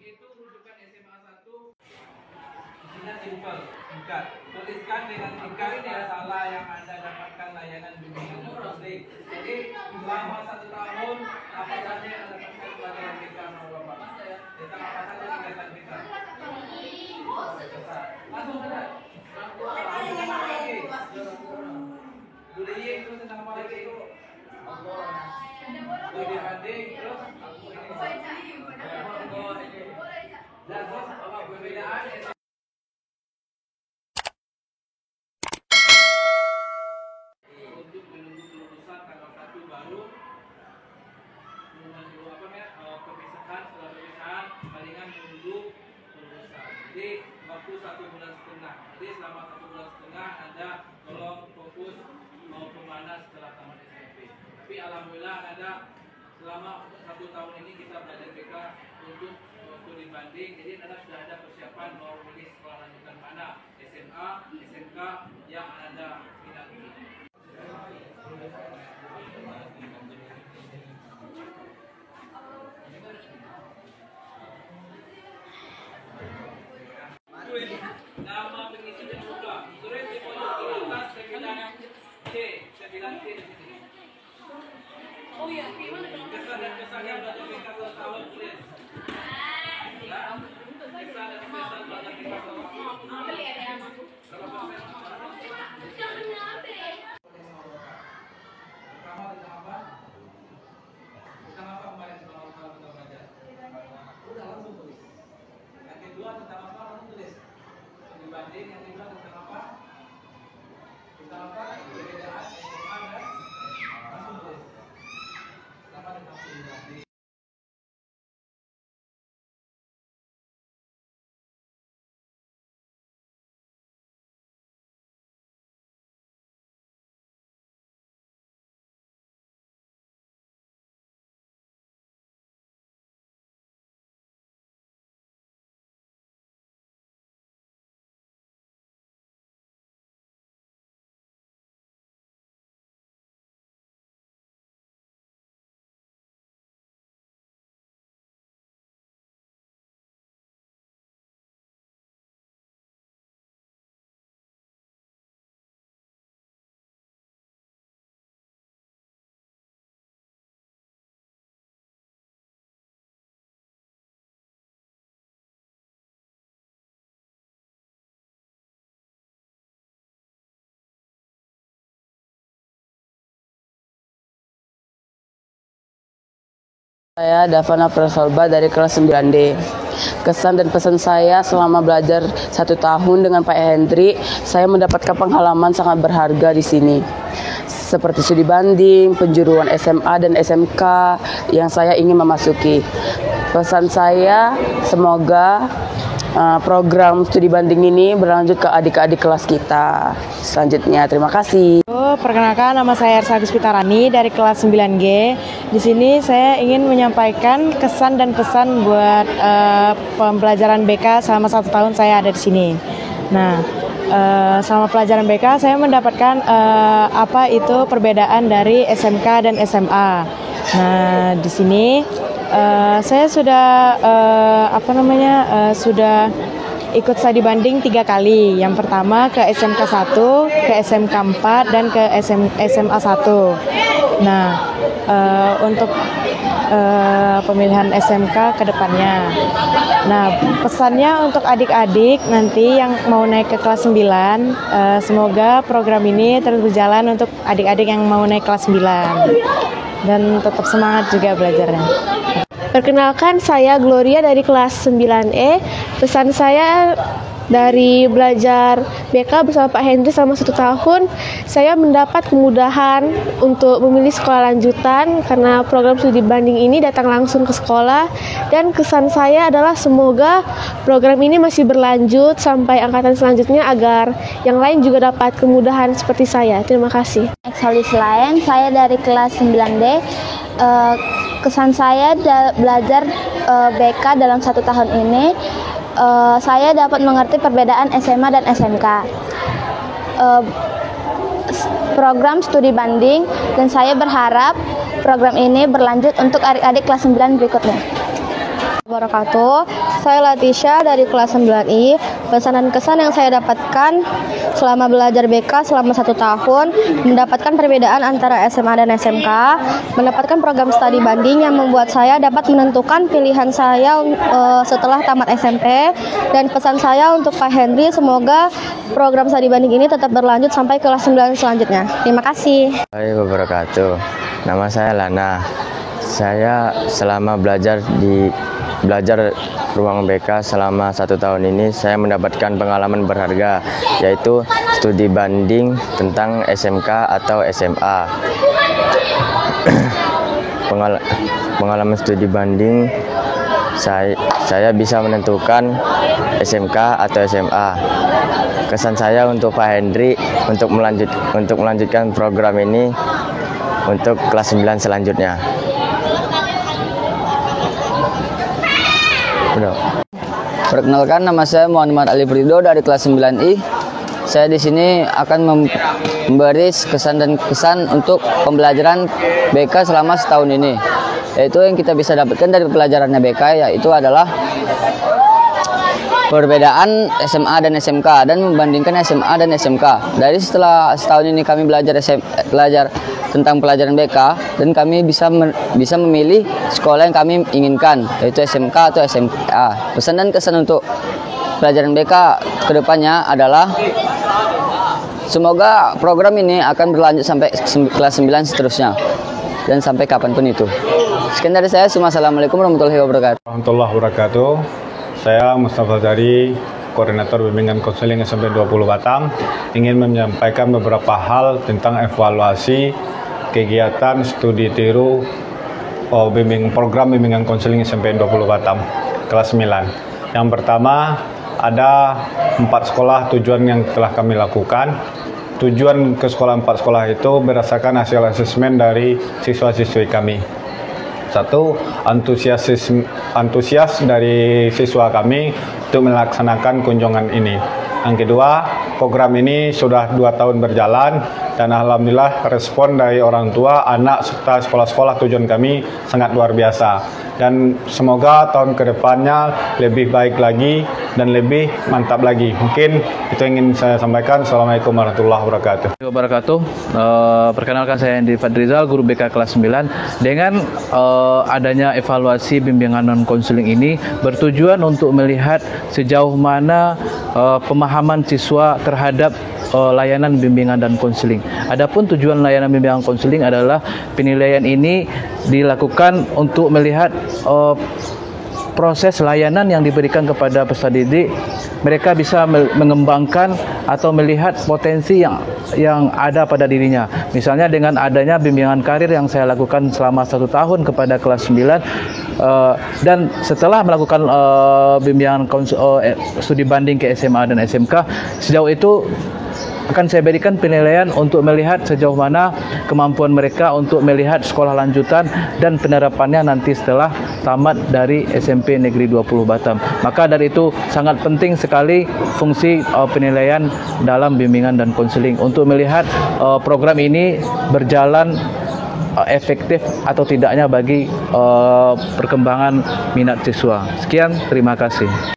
itu rujukan SMA 1. Isinya simpel, singkat. Tuliskan dengan singkat masalah yang Anda dapatkan layanan bimbingan konseling. Jadi selama 1 tahun apa saja yang Anda dapatkan pelajaran kita sama Bapak? Tentang apa saja kegiatan kita? Langsung saja. Budaya itu tentang apa lagi? Budaya banding terus dan terus apa perbedaan? Untuk menunggu kelulusan tanggal 1 baru menunggu pemisahan, setelah pemisahan palingan menunggu kelulusan. Jadi waktu 1,5 bulan. Jadi selama 1,5 bulan Anda tolong fokus mau kemana setelah tamat SMP. Tapi alhamdulillah Anda selama 1 tahun ini kita belajar BK untuk studi banding. Jadi Anda sudah ada persiapan mau memilih sekolah lanjutan mana, SMA, SMK yang Anda minati. Nama pengisi dan mudah. Tulis di pojok kiri atas 9C, 9C di sini. Oh iya, kesan dan kesannya belajar BK 1 tahun tulis. Ya, kesan dan kesan belajar BK 1 tahun. Berapa persen? Pertama tentang apa? Tentang apa kemarin selama kita belajar? Udah langsung tulis. Yang kedua tentang apa? Langsung tulis. Dibanding yang kedua tentang apa? Tentang apa? Perbedaan SMA dan langsung tulis. Pertama tentang studi banding. Saya Davana Prasolba dari kelas 9D. Kesan dan pesan saya selama belajar 1 tahun dengan Pak Hendri, saya mendapatkan pengalaman sangat berharga di sini. Seperti studi banding, penjuruan SMA dan SMK yang saya ingin memasuki. Pesan saya, semoga program studi banding ini berlanjut ke adik-adik kelas kita selanjutnya. Terima kasih. Perkenalkan, nama saya Ersa Guspitarani dari kelas 9G. Di sini saya ingin menyampaikan kesan dan pesan buat pembelajaran BK selama 1 tahun saya ada di sini. Nah, selama pelajaran BK saya mendapatkan apa itu perbedaan dari SMK dan SMA. Nah, di sini saya sudah sudah ikut studi banding 3 kali. Yang pertama ke SMK 1, ke SMK 4, dan ke SMA 1. Nah, untuk pemilihan SMK ke depannya. Nah, pesannya untuk adik-adik nanti yang mau naik ke kelas 9, semoga program ini terus berjalan untuk adik-adik yang mau naik kelas 9. Dan tetap semangat juga belajarnya. Perkenalkan, saya Gloria dari kelas 9E. Pesan saya dari belajar BK bersama Pak Hendri selama 1 tahun, saya mendapat kemudahan untuk memilih sekolah lanjutan karena program studi banding ini datang langsung ke sekolah. Dan kesan saya adalah semoga program ini masih berlanjut sampai angkatan selanjutnya agar yang lain juga dapat kemudahan seperti saya. Terima kasih. Solis lain, saya dari kelas 9D. Kesan saya belajar BK dalam 1 tahun ini, saya dapat mengerti perbedaan SMA dan SMK, program studi banding, dan saya berharap program ini berlanjut untuk adik-adik kelas 9 berikutnya. Wabarakatuh. Saya Latisha dari kelas 9I. Pesan dan kesan yang saya dapatkan selama belajar BK selama 1 tahun, mendapatkan perbedaan antara SMA dan SMK, mendapatkan program studi banding yang membuat saya dapat menentukan pilihan saya setelah tamat SMP, dan pesan saya untuk Pak Henry, semoga program studi banding ini tetap berlanjut sampai kelas 9 selanjutnya. Terima kasih. Assalamualaikum wabarakatuh. Nama saya Lana. Saya selama belajar ruang BK selama 1 tahun ini, saya mendapatkan pengalaman berharga, yaitu studi banding tentang SMK atau SMA. Pengalaman studi banding, saya bisa menentukan SMK atau SMA. Kesan saya untuk Pak Henry untuk melanjutkan program ini untuk kelas 9 selanjutnya. Perkenalkan, nama saya Muhammad Ali Frido dari kelas 9I. Saya di sini akan memberi kesan dan kesan untuk pembelajaran BK selama setahun ini. Yaitu yang kita bisa dapatkan dari pelajarannya BK, yaitu adalah perbedaan SMA dan SMK dan membandingkan SMA dan SMK. Dari setelah setahun ini kami belajar tentang pelajaran BK, dan kami bisa memilih sekolah yang kami inginkan, yaitu SMK atau SMA. Pesan dan kesan untuk pelajaran BK kedepannya adalah semoga program ini akan berlanjut sampai kelas 9 seterusnya dan sampai kapanpun itu. Sekian dari saya. Assalamualaikum warahmatullahi wabarakatuh. Warahmatullahi wabarakatuh. Saya Mustafa Zari, Koordinator Bimbingan Konseling SMP 20 Batam, ingin menyampaikan beberapa hal tentang evaluasi kegiatan studi tiru program bimbingan konseling SMP 20 Batam kelas 9. Yang pertama, ada 4 sekolah tujuan yang telah kami lakukan. Tujuan ke sekolah 4 sekolah itu berdasarkan hasil asesmen dari siswa-siswi kami. 1. Antusias dari siswa kami untuk melaksanakan kunjungan ini. Yang kedua, program ini sudah 2 tahun berjalan, dan alhamdulillah respon dari orang tua, anak, serta sekolah-sekolah tujuan kami sangat luar biasa. Dan semoga tahun kedepannya lebih baik lagi dan lebih mantap lagi. Mungkin itu yang ingin saya sampaikan. Assalamualaikum warahmatullahi wabarakatuh. Perkenalkan, saya Hendri Fadrizal, guru BK kelas 9. Dengan adanya evaluasi bimbingan non-konseling ini bertujuan untuk melihat sejauh mana pemahaman siswa terhadap layanan bimbingan dan konseling. Adapun tujuan layanan bimbingan konseling adalah penilaian ini dilakukan untuk melihat proses layanan yang diberikan kepada peserta didik, mereka bisa mengembangkan atau melihat potensi yang ada pada dirinya. Misalnya dengan adanya bimbingan karir yang saya lakukan selama 1 tahun kepada kelas 9, dan setelah melakukan bimbingan studi banding ke SMA dan SMK, sejauh itu akan saya berikan penilaian untuk melihat sejauh mana kemampuan mereka untuk melihat sekolah lanjutan dan penerapannya nanti setelah tamat dari SMP Negeri 20 Batam. Maka dari itu sangat penting sekali fungsi penilaian dalam bimbingan dan konseling untuk melihat program ini berjalan efektif atau tidaknya bagi perkembangan minat siswa. Sekian, terima kasih.